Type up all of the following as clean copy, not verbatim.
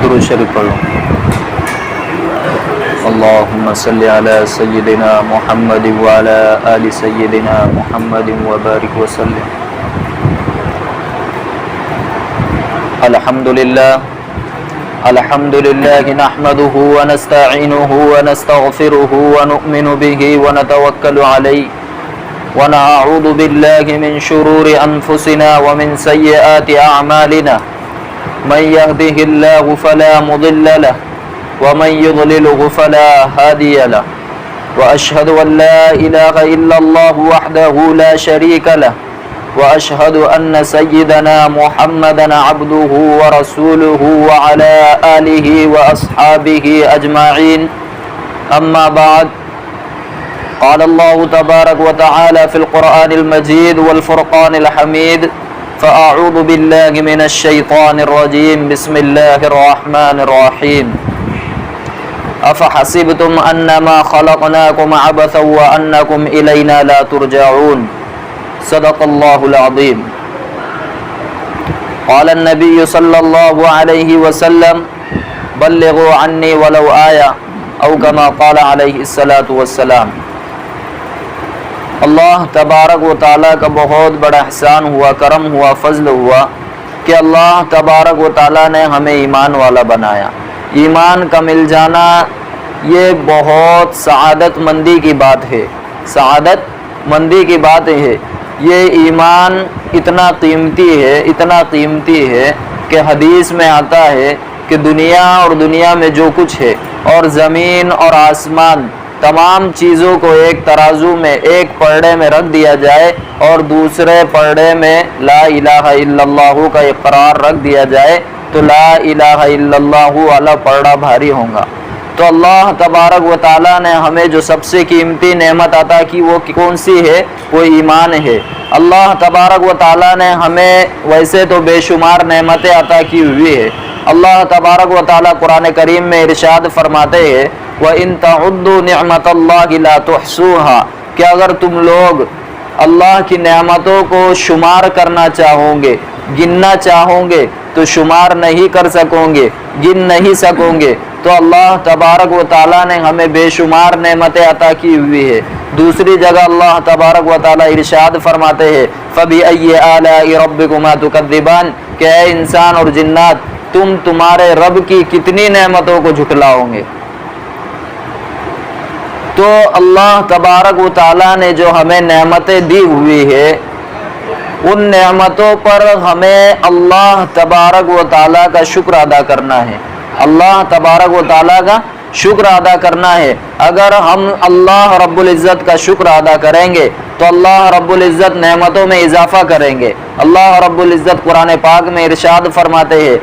درود شریف پڑھ لو۔ اللهم صل على سيدنا محمد وعلى آل سيدنا محمد وبارك وسلم۔ الحمد لله نحمده ونستعينه ونستغفره ونؤمن به ونتوكل عليه ونعوذ بالله من شرور أنفسنا ومن سيئات أعمالنا، من يهده الله فلا مضل له ومن يضلله فلا هادي له، وأشهد أن لا إله إلا الله وحده لا شريك له، وأشهد أن سيدنا محمدا عبده ورسوله وعلى آله وأصحابه أجمعين، أما بعد، قال الله تبارك وتعالى في القرآن المجيد والفرقان الحميد، فأعوذ بالله من الشيطان الرجيم، بسم الله الرحمن الرحيم، أفحسبتم أنما خلقناكم عبثا وأنكم إلينا لا ترجعون، صدق الله العظيم۔ قال النبي صلى الله عليه وسلم، بلغوا عني ولو آية، أو كما قال عليه الصلاة والسلام۔ اللہ تبارک و تعالیٰ کا بہت بڑا احسان ہوا، کرم ہوا، فضل ہوا کہ اللہ تبارک و تعالیٰ نے ہمیں ایمان والا بنایا۔ ایمان کا مل جانا یہ بہت سعادت مندی کی بات ہے، سعادت مندی کی بات ہے۔ یہ ایمان اتنا قیمتی ہے کہ حدیث میں آتا ہے کہ دنیا اور دنیا میں جو کچھ ہے اور زمین اور آسمان تمام چیزوں کو ایک ترازو میں، ایک پرڑے میں رکھ دیا جائے اور دوسرے پرڑے میں لا الہ الا اللہ کا اقرار رکھ دیا جائے تو لا الہ الا اللہ والا پرڑا بھاری ہوگا۔ تو اللہ تبارک و تعالیٰ نے ہمیں جو سب سے قیمتی نعمت عطا کی وہ کون سی ہے؟ وہ ایمان ہے۔ اللہ تبارک و تعالیٰ نے ہمیں ویسے تو بے شمار نعمتیں عطا کی ہوئی ہے۔ اللہ تبارک و تعالیٰ قرآن کریم میں ارشاد فرماتے ہیں، وَإِن تَعُدُّوا نِعْمَةَ اللَّهِ لَا تُحْصُوهَا، کہ اگر تم لوگ اللہ کی نعمتوں کو شمار کرنا چاہو گے، گننا چاہو گے تو شمار نہیں کر سکو گے، گن نہیں سکو گے۔ تو اللہ تبارک و تعالیٰ نے ہمیں بے شمار نعمتیں عطا کی ہوئی ہے۔ دوسری جگہ اللہ تبارک و تعالیٰ ارشاد فرماتے ہیں، فَبِأَيِّ آلَاءِ رَبِّكُمَا تُكَذِّبَانِ، کہ اے انسان اور جنات تم تمہارے رب کی کتنی نعمتوں کو جھٹلاؤ گے۔ تو اللہ تبارک و تعالیٰ نے جو ہمیں نعمتیں دی ہوئی ہے ان نعمتوں پر ہمیں اللہ تبارک و تعالیٰ کا شکر ادا کرنا ہے، اللہ تبارک و تعالیٰ کا شکر ادا کرنا ہے۔ اگر ہم اللہ رب العزت کا شکر ادا کریں گے تو اللہ رب العزت نعمتوں میں اضافہ کریں گے۔ اللہ رب العزت قرآن پاک میں ارشاد فرماتے ہیں،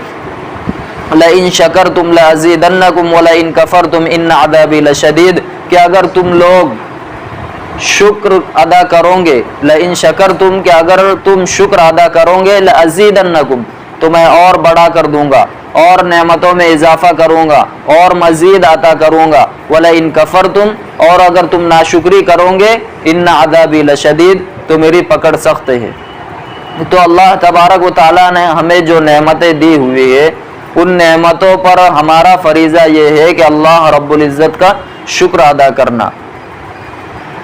لَإِن شَكَرْتُمْ لَأَزِيدَنَّكُمْ وَلَئِن كَفَرْتُمْ إِنَّ عَذَابِي لَشَدِيدٌ، کہ اگر تم لوگ شکر ادا کرو گے، لَإِن شَكَرْتُمْ، کہ اگر تم شکر ادا کرو گے، لَأَزِيدَنَّكُمْ، تو میں اور بڑا کر دوں گا اور نعمتوں میں اضافہ کروں گا اور مزید عطا کروں گا، وَلَئِن كَفَرْتُمْ، اور اگر تم ناشکری کرو گے، إِنَّ عَذَابِي لَشَدِيدٌ، تو میری پکڑ سخت ہے۔ تو اللہ تبارک و تعالیٰ نے ہمیں جو نعمتیں دی ہوئی ہے ان نعمتوں پر ہمارا فریضہ یہ ہے کہ اللہ رب العزت کا شکر ادا کرنا۔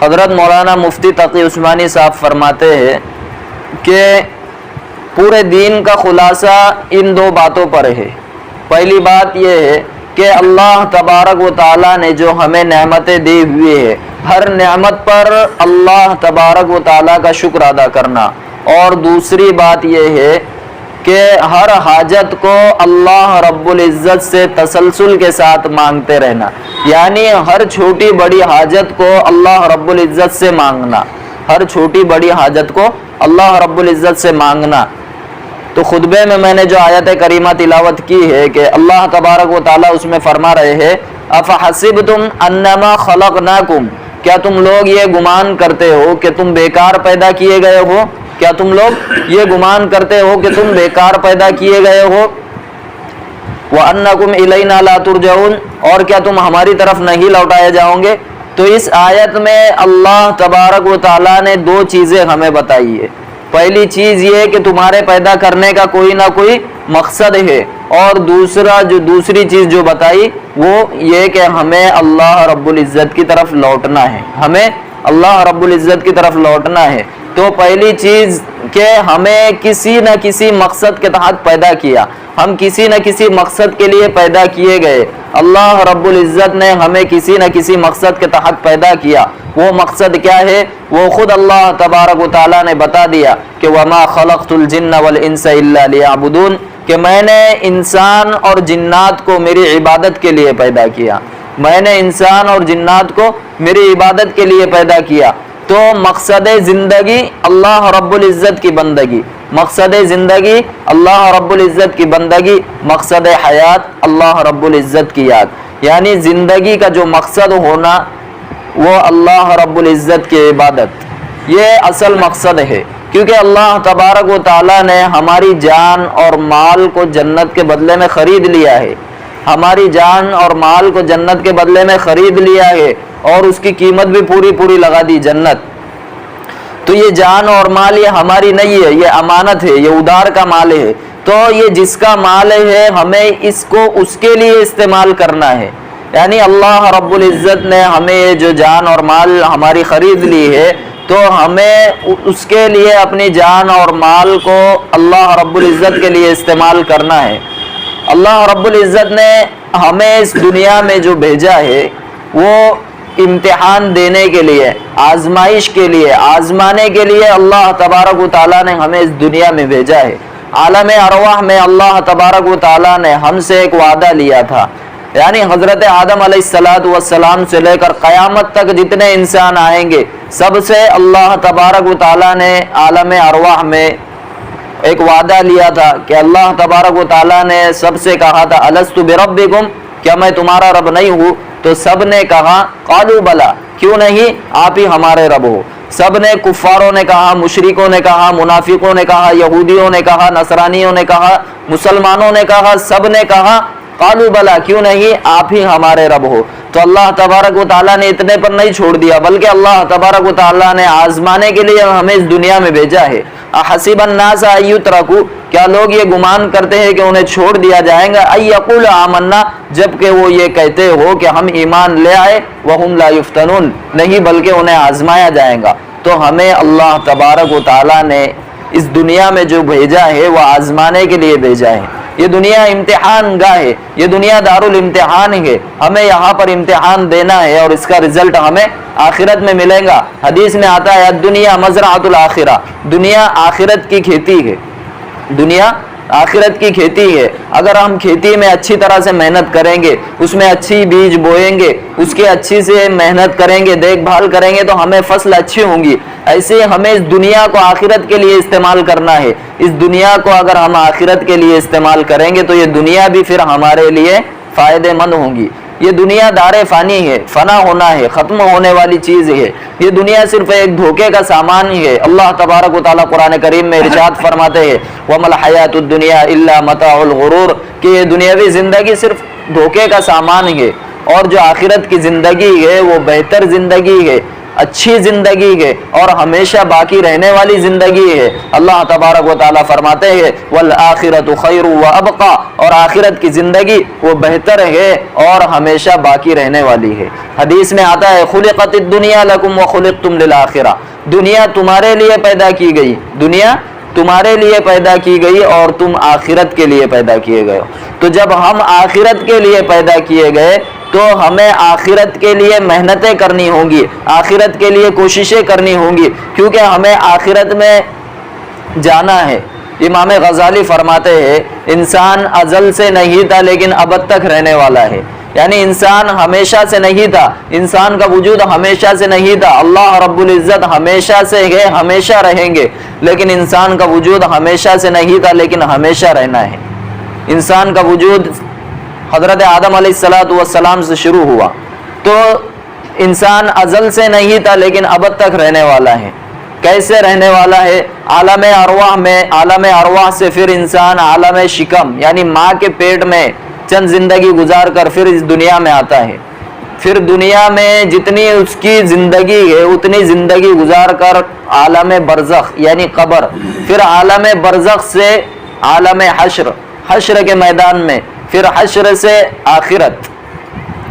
حضرت مولانا مفتی تقی عثمانی صاحب فرماتے ہیں کہ پورے دین کا خلاصہ ان دو باتوں پر ہے۔ پہلی بات یہ ہے کہ اللہ تبارک و تعالیٰ نے جو ہمیں نعمتیں دی ہوئی ہے ہر نعمت پر اللہ تبارک و تعالیٰ کا شکر ادا کرنا، اور دوسری بات یہ ہے کہ ہر حاجت کو اللہ رب العزت سے تسلسل کے ساتھ مانگتے رہنا، یعنی ہر چھوٹی بڑی حاجت کو اللہ رب العزت سے مانگنا، ہر چھوٹی بڑی حاجت کو اللہ رب العزت سے مانگنا۔ تو خطبے میں نے جو آیت کریمہ تلاوت کی ہے کہ اللہ تبارک و تعالیٰ اس میں فرما رہے ہیں، افحسبتم انما خلقناکم، کیا تم لوگ یہ گمان کرتے ہو کہ تم بیکار پیدا کیے گئے ہو؟ کیا تم لوگ یہ گمان کرتے ہو کہ تم بیکار پیدا کیے گئے ہو؟ وَأَنَّكُمْ إِلَيْنَا لَا تُرْجَعُونَ، اور کیا تم ہماری طرف نہیں لوٹائے جاؤ گے؟ تو اس آیت میں اللہ تبارک و تعالیٰ نے دو چیزیں ہمیں بتائی ہے۔ پہلی چیز یہ کہ تمہارے پیدا کرنے کا کوئی نہ کوئی مقصد ہے، اور دوسری چیز جو بتائی وہ یہ کہ ہمیں اللہ رب العزت کی طرف لوٹنا ہے، ہمیں اللہ رب العزت کی طرف لوٹنا ہے۔ تو پہلی چیز کہ ہمیں کسی نہ کسی مقصد کے تحت پیدا کیا، ہم کسی نہ کسی مقصد کے لیے پیدا کیے گئے، اللہ رب العزت نے ہمیں کسی نہ کسی مقصد کے تحت پیدا کیا۔ وہ مقصد کیا ہے وہ خود اللہ تبارک و تعالیٰ نے بتا دیا کہ وَمَا خَلَقْتُ الْجِنَّ وَالْإِنسَ إِلَّا لِيَعْبُدُونَ، کہ میں نے انسان اور جنات کو میری عبادت کے لیے پیدا کیا، میں نے انسان اور جنات کو میری عبادت کے لیے پیدا کیا۔ تو مقصد زندگی اللہ رب العزت کی بندگی، مقصد زندگی اللہ رب العزت کی بندگی، مقصد حیات اللہ رب العزت کی یاد، یعنی زندگی کا جو مقصد ہونا وہ اللہ رب العزت کی عبادت، یہ اصل مقصد ہے۔ کیونکہ اللہ تبارک و تعالیٰ نے ہماری جان اور مال کو جنت کے بدلے میں خرید لیا ہے، ہماری جان اور مال کو جنت کے بدلے میں خرید لیا ہے، اور اس کی قیمت بھی پوری لگا دی جنت۔ تو یہ جان اور مال یہ ہماری نہیں ہے، یہ امانت ہے، یہ ادھار کا مال ہے۔ تو یہ جس کا مال ہے ہمیں اس کو اس کے لیے استعمال کرنا ہے، یعنی اللہ رب العزت نے ہمیں یہ جو جان اور مال ہماری خرید لی ہے تو ہمیں اس کے لیے اپنی جان اور مال کو اللہ رب العزت کے لیے استعمال کرنا ہے۔ اللہ رب العزت نے ہمیں اس دنیا میں جو بھیجا ہے وہ امتحان دینے کے لیے، آزمائش کے لیے، آزمانے کے لیے اللہ تبارک و تعالیٰ نے ہمیں اس دنیا میں بھیجا ہے۔ عالم ارواح میں اللہ تبارک و تعالیٰ نے ہم سے ایک وعدہ لیا تھا، یعنی حضرت آدم علیہ السلام سے لے کر قیامت تک جتنے انسان آئیں گے سب سے اللہ تبارک و تعالیٰ نے عالم ارواح میں ایک وعدہ لیا تھا کہ اللہ تبارک و تعالیٰ نے سب سے کہا تھا الست بربکم، کیا میں تمہارا رب نہیں ہوں؟ تو سب نے کہا قالوا بلا، کیوں نہیں، آپ ہی ہمارے رب ہو۔ سب نے، کفاروں نے کہا، مشرکوں نے کہا، منافقوں نے کہا، یہودیوں نے کہا، نصرانیوں نے کہا، مسلمانوں نے کہا، سب نے کہا قالوا بلا، کیوں نہیں، آپ ہی ہمارے رب ہو۔ تو اللہ تبارک و تعالیٰ نے اتنے پر نہیں چھوڑ دیا، بلکہ اللہ تبارک و تعالیٰ نے آزمانے کے لیے ہمیں اس دنیا میں بھیجا ہے۔ احسب الناس ان یترکوا، کیا لوگ یہ گمان کرتے ہیں کہ انہیں چھوڑ دیا جائے گا، ان یقولوا آمنا، جبکہ وہ یہ کہتے ہو کہ ہم ایمان لے آئے، وہم لا یفتنون، نہیں بلکہ انہیں آزمایا جائے گا۔ تو ہمیں اللہ تبارک و تعالیٰ نے اس دنیا میں جو بھیجا ہے وہ آزمانے کے لیے بھیجا ہے۔ یہ دنیا امتحان گاہ ہے، یہ دنیا دار الامتحان ہے، ہمیں یہاں پر امتحان دینا ہے اور اس کا رزلٹ ہمیں آخرت میں ملے گا۔ حدیث میں آتا ہے الدنیا مزرعۃ الآخرہ، دنیا آخرت کی کھیتی ہے، دنیا آخرت کی کھیتی ہے۔ اگر ہم کھیتی میں اچھی طرح سے محنت کریں گے، اس میں اچھی بیج بوئیں گے، اس کے اچھی سے محنت کریں گے، دیکھ بھال کریں گے تو ہمیں فصل اچھی ہوں گی۔ ایسے ہمیں اس دنیا کو آخرت کے لیے استعمال کرنا ہے۔ اس دنیا کو اگر ہم آخرت کے لیے استعمال کریں گے تو یہ دنیا بھی پھر ہمارے لیے فائدے مند ہوں گی۔ یہ دنیا دار فانی ہے، فنا ہونا ہے، ختم ہونے والی چیز ہے۔ یہ دنیا صرف ایک دھوکے کا سامان ہی ہے۔ اللہ تبارک و تعالیٰ قرآن کریم میں ارشاد فرماتے ہیں وَمَا الْحَيَاةُ الدُّنْيَا إِلَّا مَتَاعُ الْغُرُورِ، کہ یہ دنیاوی زندگی صرف دھوکے کا سامان ہے، اور جو آخرت کی زندگی ہے وہ بہتر زندگی ہے، اچھی زندگی ہے اور ہمیشہ باقی رہنے والی زندگی ہے۔ اللہ تبارک و تعالیٰ فرماتے ہیں وَالْآخِرَةُ خَيْرٌ وَأَبْقَىٰ، اور آخرت کی زندگی وہ بہتر ہے اور ہمیشہ باقی رہنے والی ہے۔ حدیث میں آتا ہے خُلِقَتِ الدُّنْيَا لَكُمْ وَخُلِقْتُمْ لِلْآخِرَةِ، دنیا تمہارے لیے پیدا کی گئی، دنیا تمہارے لیے پیدا کی گئی اور تم آخرت کے لیے پیدا کیے گئے ہو۔ تو جب ہم آخرت کے لیے پیدا کیے گئے تو ہمیں آخرت کے لیے محنتیں کرنی ہوں گی، آخرت کے لیے کوششیں کرنی ہوں گی، کیونکہ ہمیں آخرت میں جانا ہے۔ امام غزالی فرماتے ہیں انسان ازل سے نہیں تھا لیکن ابد تک رہنے والا ہے، یعنی انسان ہمیشہ سے نہیں تھا، انسان کا وجود ہمیشہ سے نہیں تھا۔ اللہ رب العزت ہمیشہ سے ہے، ہمیشہ رہیں گے، لیکن انسان کا وجود ہمیشہ سے نہیں تھا لیکن ہمیشہ رہنا ہے۔ انسان کا وجود حضرت آدم علیہ السلام سے شروع ہوا، تو انسان ازل سے نہیں تھا لیکن ابد تک رہنے والا ہے۔ کیسے رہنے والا ہے؟ عالم ارواح میں، عالم ارواح سے پھر انسان عالم شکم یعنی ماں کے پیٹ میں چند زندگی گزار کر پھر اس دنیا میں آتا ہے۔ پھر دنیا میں جتنی اس کی زندگی ہے اتنی زندگی گزار کر عالم برزخ یعنی قبر، پھر عالم برزخ سے عالم حشر، حشر کے میدان میں، پھر حشر سے آخرت،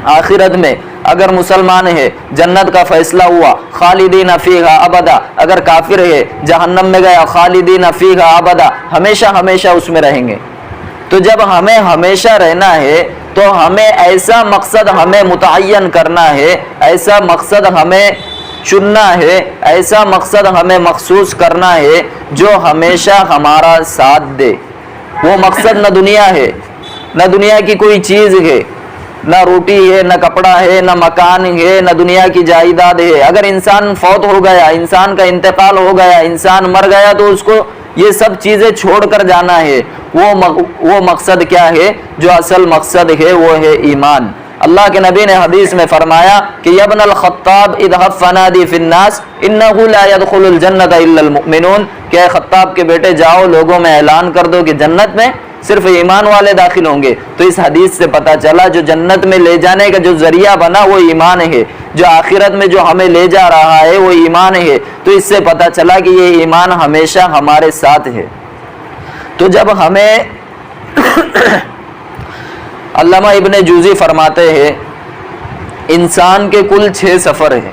آخرت میں اگر مسلمان ہے جنت کا فیصلہ ہوا خالدین فیہا ابدا، اگر کافر ہے جہنم میں گیا خالدین فیہا ابدا، ہمیشہ ہمیشہ اس میں رہیں گے۔ تو جب ہمیں ہمیشہ رہنا ہے تو ہمیں ایسا مقصد ہمیں متعین کرنا ہے، ایسا مقصد ہمیں چننا ہے، ایسا مقصد ہمیں مخصوص کرنا ہے جو ہمیشہ ہمارا ساتھ دے۔ وہ مقصد نہ دنیا ہے، نہ دنیا کی کوئی چیز ہے، نہ روٹی ہے، نہ کپڑا ہے، نہ مکان ہے، نہ دنیا کی جائیداد ہے۔ اگر انسان فوت ہو گیا، انسان کا انتقال ہو گیا، انسان مر گیا تو اس کو یہ سب چیزیں چھوڑ کر جانا ہے۔ وہ مقصد کیا ہے؟ جو اصل مقصد ہے وہ ہے ایمان۔ اللہ کے نبی نے حدیث میں فرمایا کہ یا ابن الخطاب اذهب فنادی فی الناس انه لا يدخل الجنۃ الا المؤمنون، کہ اے خطاب کے بیٹے جاؤ لوگوں میں اعلان کر دو کہ جنت میں صرف ایمان والے داخل ہوں گے۔ تو اس حدیث سے پتہ چلا جو جنت میں لے جانے کا جو ذریعہ بنا وہ ایمان ہے، جو آخرت میں جو ہمیں لے جا رہا ہے وہ ایمان ہے۔ تو اس سے پتہ چلا کہ یہ ایمان ہمیشہ ہمارے ساتھ ہے۔ تو جب ہمیں علامہ ابن جوزی فرماتے ہیں انسان کے کل 6 سفر ہیں،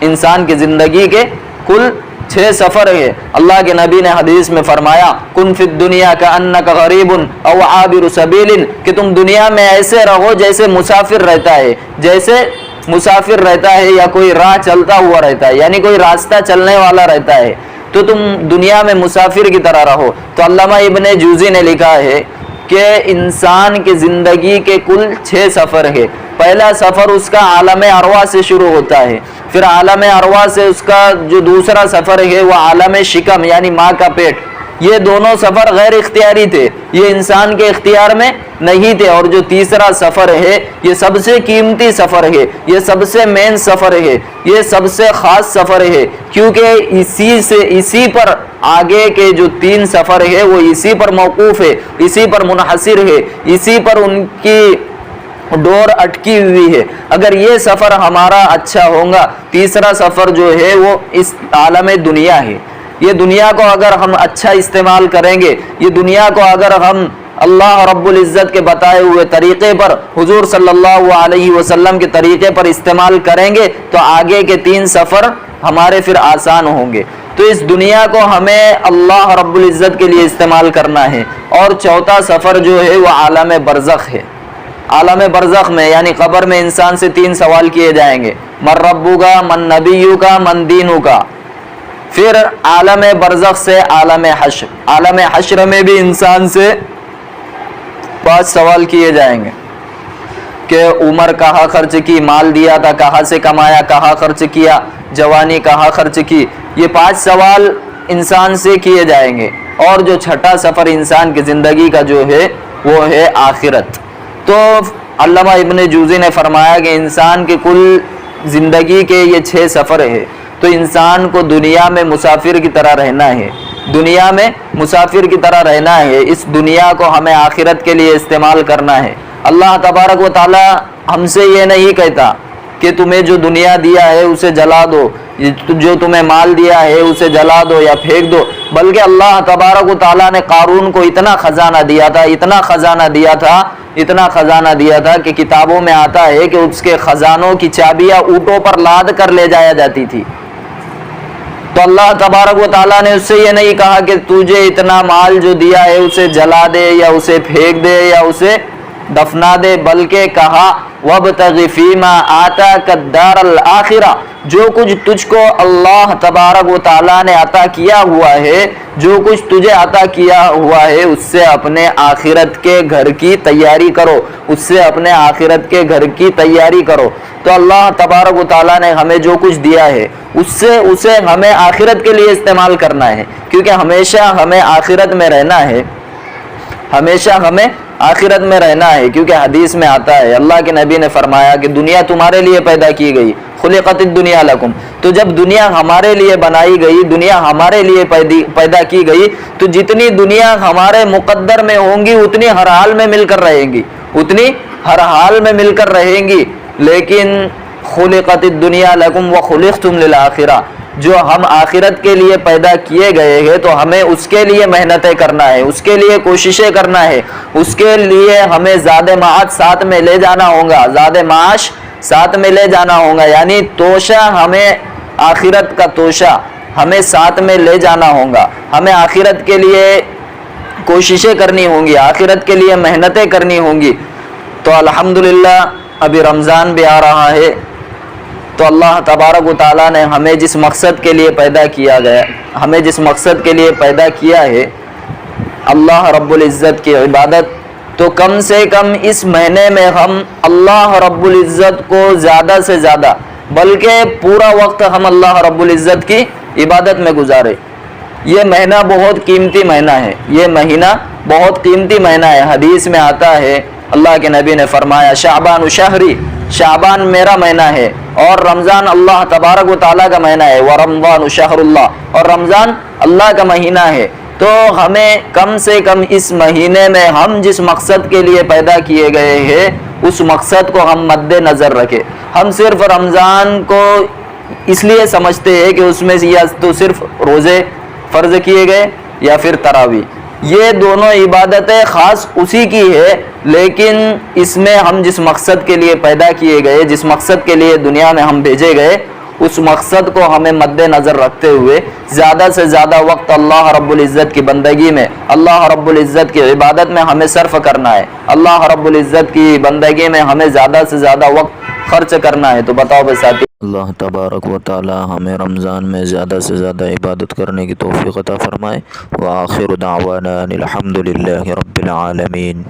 انسان کی زندگی کے کل 6 سفر ہے۔ اللہ کے نبی نے حدیث میں فرمایا کن فی الدنیا کأنک غریب او عابر سبیل، کہ تم دنیا میں ایسے رہو جیسے مسافر رہتا ہے، جیسے مسافر رہتا ہے یا کوئی راہ چلتا ہوا رہتا ہے، یعنی کوئی راستہ چلنے والا رہتا ہے، تو تم دنیا میں مسافر کی طرح رہو۔ تو علامہ ابن جوزی نے لکھا ہے کہ انسان کی زندگی کے کل 6 سفر ہے۔ پہلا سفر اس کا عالم ارواح سے شروع ہوتا ہے، پھر عالم ارواح سے اس کا جو دوسرا سفر ہے وہ عالم شکم یعنی ماں کا پیٹ۔ یہ دونوں سفر غیر اختیاری تھے، یہ انسان کے اختیار میں نہیں تھے۔ اور جو تیسرا سفر ہے یہ سب سے قیمتی سفر ہے، یہ سب سے مین سفر ہے، یہ سب سے خاص سفر ہے، کیونکہ اسی پر آگے کے جو 3 سفر ہے وہ اسی پر موقوف ہے، اسی پر منحصر ہے، اسی پر ان کی ڈور اٹکی ہوئی ہے۔ اگر یہ سفر ہمارا اچھا ہوگا، تیسرا سفر جو ہے وہ اس عالم دنیا ہے۔ یہ دنیا کو اگر ہم اچھا استعمال کریں گے، یہ دنیا کو اگر ہم اللہ رب العزت کے بتائے ہوئے طریقے پر، حضور صلی اللہ علیہ وسلم کے طریقے پر استعمال کریں گے تو آگے کے 3 سفر ہمارے پھر آسان ہوں گے۔ تو اس دنیا کو ہمیں اللہ رب العزت کے لیے استعمال کرنا ہے۔ اور چوتھا سفر جو ہے وہ عالم برزخ ہے۔ عالم برزخ میں یعنی قبر میں انسان سے 3 سوال کیے جائیں گے، من ربک، من نبیک، من دینک۔ پھر عالم برزخ سے عالم حشر، عالم حشر میں بھی انسان سے 5 سوال کیے جائیں گے کہ عمر کہاں خرچ کی، مال دیا تھا کہاں سے کمایا، کہاں خرچ کیا، جوانی کہاں خرچ کی۔ یہ 5 سوال انسان سے کیے جائیں گے۔ اور جو چھٹا سفر انسان کی زندگی کا جو ہے وہ ہے آخرت۔ تو علامہ ابن جوزی نے فرمایا کہ انسان کے کل زندگی کے یہ 6 سفر ہے۔ تو انسان کو دنیا میں مسافر کی طرح رہنا ہے، دنیا میں مسافر کی طرح رہنا ہے۔ اس دنیا کو ہمیں آخرت کے لیے استعمال کرنا ہے۔ اللہ تبارک و تعالی ہم سے یہ نہیں کہتا کہ تمہیں جو دنیا دیا ہے اسے جلا دو، جو تمہیں مال دیا ہے اسے جلا دو یا پھینک دو، بلکہ اللہ تبارک و تعالیٰ نے قارون کو اتنا خزانہ دیا تھا، اتنا خزانہ دیا تھا، اتنا خزانہ دیا تھا کہ کتابوں میں آتا ہے کہ اس کے خزانوں کی چابیاں اونٹوں پر لاد کر لے جایا جاتی تھی۔ تو اللہ تبارک و تعالیٰ نے اس سے یہ نہیں کہا کہ تجھے اتنا مال جو دیا ہے اسے جلا دے یا اسے پھینک دے یا اسے دفنا دے، بلکہ کہا وَابْتَغِ فِي مَا آتَاكَ الدَّارَ الْآخِرَةَ، جو کچھ تجھ کو اللہ تبارک و تعالیٰ نے عطا کیا ہوا ہے، جو کچھ تجھے عطا کیا ہوا ہے اس سے اپنے آخرت کے گھر کی تیاری کرو، اس سے اپنے آخرت کے گھر کی تیاری کرو۔ تو اللہ تبارک و تعالیٰ نے ہمیں جو کچھ دیا ہے اسے ہمیں آخرت کے لیے استعمال کرنا ہے، کیونکہ ہمیشہ ہمیں آخرت میں رہنا ہے، ہمیشہ ہمیں آخرت میں رہنا ہے۔ کیونکہ حدیث میں آتا ہے اللہ کے نبی نے فرمایا کہ دنیا تمہارے لیے پیدا کی گئی، خلقت الدنیا لکم۔ تو جب دنیا ہمارے لیے بنائی گئی، دنیا ہمارے لیے پیدا کی گئی، تو جتنی دنیا ہمارے مقدر میں ہوں گی اتنی ہر حال میں مل کر رہیں گی، اتنی ہر حال میں مل کر رہیں گی۔ لیکن خلقت الدنیا لکم وخلقتم للآخرہ، جو ہم آخرت کے لیے پیدا کیے گئے ہیں تو ہمیں اس کے لیے محنتیں کرنا ہے، اس کے لیے کوششیں کرنا ہے، اس کے لیے ہمیں زیادہ معاش ساتھ میں لے جانا ہوگا، زیادہ معاش ساتھ میں لے جانا ہوگا، یعنی توشہ ہمیں آخرت کا توشہ ہمیں ساتھ میں لے جانا ہوگا، ہمیں آخرت کے لیے کوششیں کرنی ہوں گی، آخرت کے لیے محنتیں کرنی ہوں گی۔ تو الحمدللہ ابھی رمضان بھی آ رہا ہے، تو اللہ تبارک و تعالیٰ نے ہمیں جس مقصد کے لیے پیدا کیا گیا، ہمیں جس مقصد کے لیے پیدا کیا ہے، اللہ رب العزت کی عبادت، تو کم سے کم اس مہینے میں ہم اللہ رب العزت کو زیادہ سے زیادہ، بلکہ پورا وقت ہم اللہ رب العزت کی عبادت میں گزارے۔ یہ مہینہ بہت قیمتی مہینہ ہے، یہ مہینہ بہت قیمتی مہینہ ہے۔ حدیث میں آتا ہے، اللہ کے نبی نے فرمایا شعبان شہری، شعبان میرا مہینہ ہے، اور رمضان اللہ تبارک و تعالیٰ کا مہینہ ہے، ورمضان شہر اللہ، اور رمضان اللہ کا مہینہ ہے۔ تو ہمیں کم سے کم اس مہینے میں ہم جس مقصد کے لیے پیدا کیے گئے ہیں اس مقصد کو ہم مد نظر رکھیں۔ ہم صرف رمضان کو اس لیے سمجھتے ہیں کہ اس میں یا تو صرف روزے فرض کیے گئے یا پھر تراویح، یہ دونوں عبادتیں خاص اسی کی ہے، لیکن اس میں ہم جس مقصد کے لیے پیدا کیے گئے، جس مقصد کے لیے دنیا میں ہم بھیجے گئے، اس مقصد کو ہمیں مد نظر رکھتے ہوئے زیادہ سے زیادہ وقت اللہ رب العزت کی بندگی میں، اللہ رب العزت کی عبادت میں ہمیں صرف کرنا ہے، اللہ رب العزت کی بندگی میں ہمیں زیادہ سے زیادہ وقت خرچ کرنا ہے۔ تو بتاؤ بھائی ساتھی، اللہ تبارک و تعالی ہمیں رمضان میں زیادہ سے زیادہ عبادت کرنے کی توفیق عطا فرمائے۔ وآخر دعوانا الحمد للہ رب العالمین۔